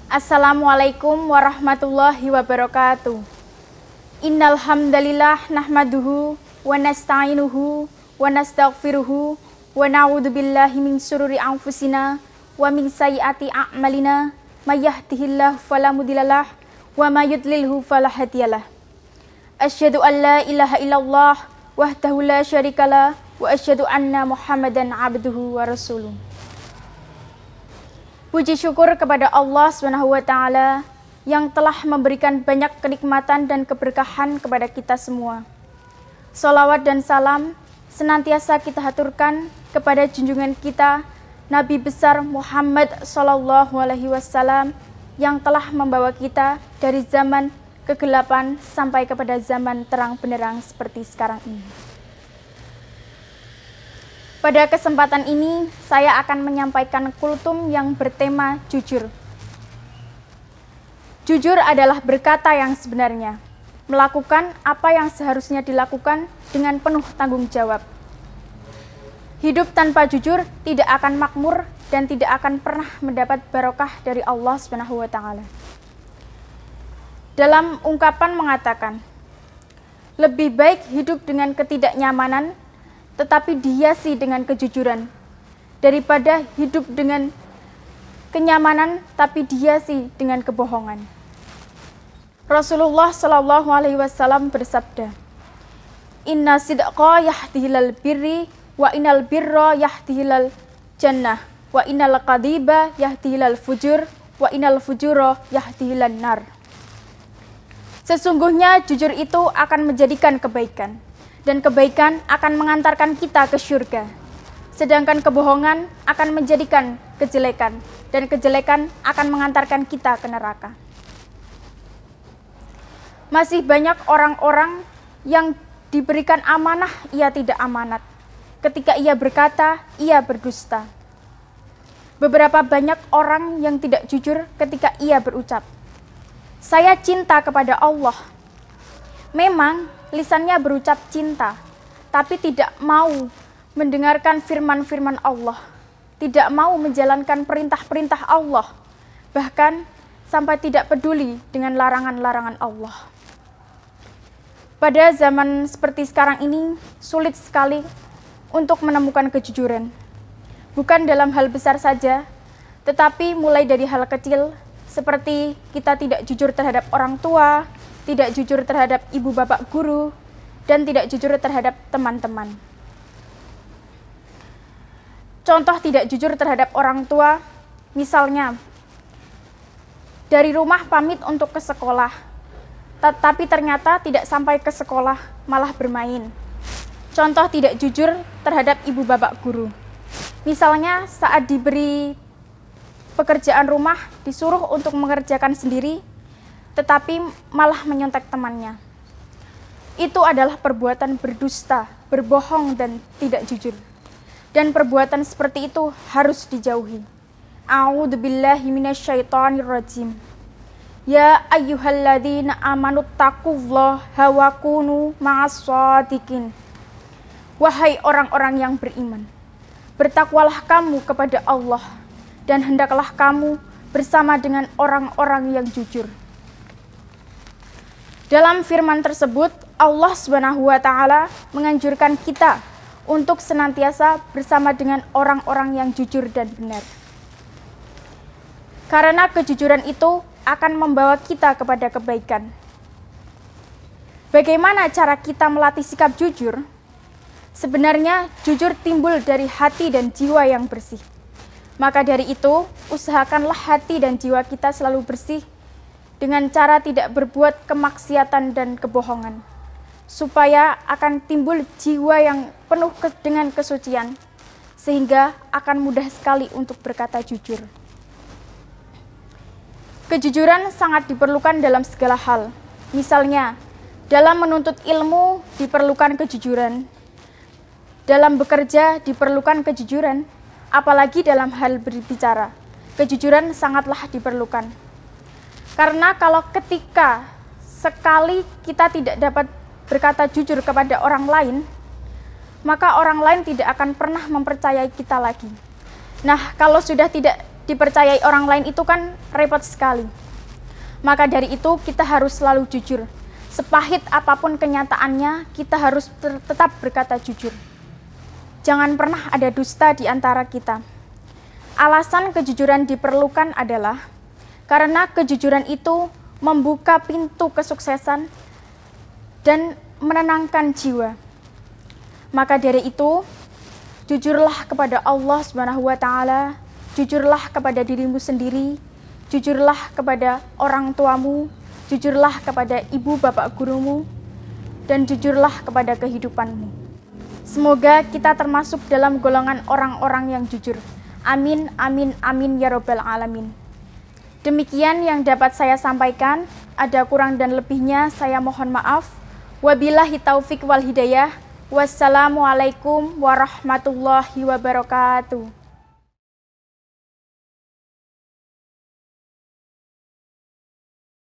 Assalamualaikum warahmatullahi wabarakatuh. Innal hamdalillah nahmaduhu wa nasta'inuhu wa nastaghfiruhu wa na'udzu billahi min syururi anfusina wa min sayyiati a'malina may yahdihillahu fala mudhillalah wa may yudlilhu fala hadiyalah. Asyhadu an la ilaha illallah wahdahu la syarikalah wa asyhadu anna Muhammadan abduhu wa rasuluh. Puji syukur kepada Allah SWT yang telah memberikan banyak kenikmatan dan keberkahan kepada kita semua. Sholawat dan salam senantiasa kita haturkan kepada junjungan kita Nabi besar Muhammad SAW yang telah membawa kita dari zaman kegelapan sampai kepada zaman terang benderang seperti sekarang ini. Pada kesempatan ini, saya akan menyampaikan kultum yang bertema jujur. Jujur adalah berkata yang sebenarnya, melakukan apa yang seharusnya dilakukan dengan penuh tanggung jawab. Hidup tanpa jujur tidak akan makmur dan tidak akan pernah mendapat barokah dari Allah SWT. Dalam ungkapan mengatakan, lebih baik hidup dengan ketidaknyamanan tetapi dihiasi dengan kejujuran, daripada hidup dengan kenyamanan tapi dihiasi dengan kebohongan. Rasulullah SAW bersabda, Inna sidqa yahdihilal birri wa innal birra yahdihilal jannah wa innal qadiba yahdihilal fujur wa innal fujura yahdihilan nar. Sesungguhnya jujur itu akan menjadikan kebaikan, dan kebaikan akan mengantarkan kita ke surga. Sedangkan kebohongan akan menjadikan kejelekan, dan kejelekan akan mengantarkan kita ke neraka. Masih banyak orang-orang yang diberikan amanah, ia tidak amanat. Ketika ia berkata, ia berdusta. Beberapa banyak orang yang tidak jujur ketika ia berucap, saya cinta kepada Allah. Memang lisannya berucap cinta, tapi tidak mau mendengarkan firman-firman Allah, tidak mau menjalankan perintah-perintah Allah, bahkan sampai tidak peduli dengan larangan-larangan Allah. Pada zaman seperti sekarang ini, sulit sekali untuk menemukan kejujuran. Bukan dalam hal besar saja, tetapi mulai dari hal kecil, seperti kita tidak jujur terhadap orang tua, tidak jujur terhadap ibu bapak guru, dan tidak jujur terhadap teman-teman. Contoh tidak jujur terhadap orang tua, misalnya, dari rumah pamit untuk ke sekolah, tetapi ternyata tidak sampai ke sekolah, malah bermain. Contoh tidak jujur terhadap ibu bapak guru. Misalnya saat diberi pekerjaan rumah, disuruh untuk mengerjakan sendiri, tetapi malah menyontek temannya. Itu adalah perbuatan berdusta, berbohong, dan tidak jujur. Dan perbuatan seperti itu harus dijauhi. A'udzubillahi minasyaitonirrajim. Ya ayyuhalladzina amanu taqullaha wa kunu ma'as-shadiqin. Wahai orang-orang yang beriman, bertakwalah kamu kepada Allah, dan hendaklah kamu bersama dengan orang-orang yang jujur. Dalam firman tersebut, Allah SWT menganjurkan kita untuk senantiasa bersama dengan orang-orang yang jujur dan benar. Karena kejujuran itu akan membawa kita kepada kebaikan. Bagaimana cara kita melatih sikap jujur? Sebenarnya jujur timbul dari hati dan jiwa yang bersih. Maka dari itu, usahakanlah hati dan jiwa kita selalu bersih dengan cara tidak berbuat kemaksiatan dan kebohongan, supaya akan timbul jiwa yang penuh dengan kesucian, sehingga akan mudah sekali untuk berkata jujur. Kejujuran sangat diperlukan dalam segala hal. Misalnya, dalam menuntut ilmu diperlukan kejujuran, dalam bekerja diperlukan kejujuran, apalagi dalam hal berbicara, kejujuran sangatlah diperlukan. Karena kalau ketika sekali kita tidak dapat berkata jujur kepada orang lain, maka orang lain tidak akan pernah mempercayai kita lagi. Nah, kalau sudah tidak dipercayai orang lain itu kan repot sekali. Maka dari itu kita harus selalu jujur. Sepahit apapun kenyataannya, kita harus tetap berkata jujur. Jangan pernah ada dusta di antara kita. Alasan kejujuran diperlukan adalah karena kejujuran itu membuka pintu kesuksesan dan menenangkan jiwa. Maka dari itu, jujurlah kepada Allah Subhanahu wa Ta'ala, jujurlah kepada dirimu sendiri, jujurlah kepada orang tuamu, jujurlah kepada ibu bapak gurumu, dan jujurlah kepada kehidupanmu. Semoga kita termasuk dalam golongan orang-orang yang jujur. Amin, amin, amin ya robbal alamin. Demikian yang dapat saya sampaikan. Ada kurang dan lebihnya saya mohon maaf. Wabillahi taufik wal hidayah. Wassalamualaikum warahmatullahi wabarakatuh.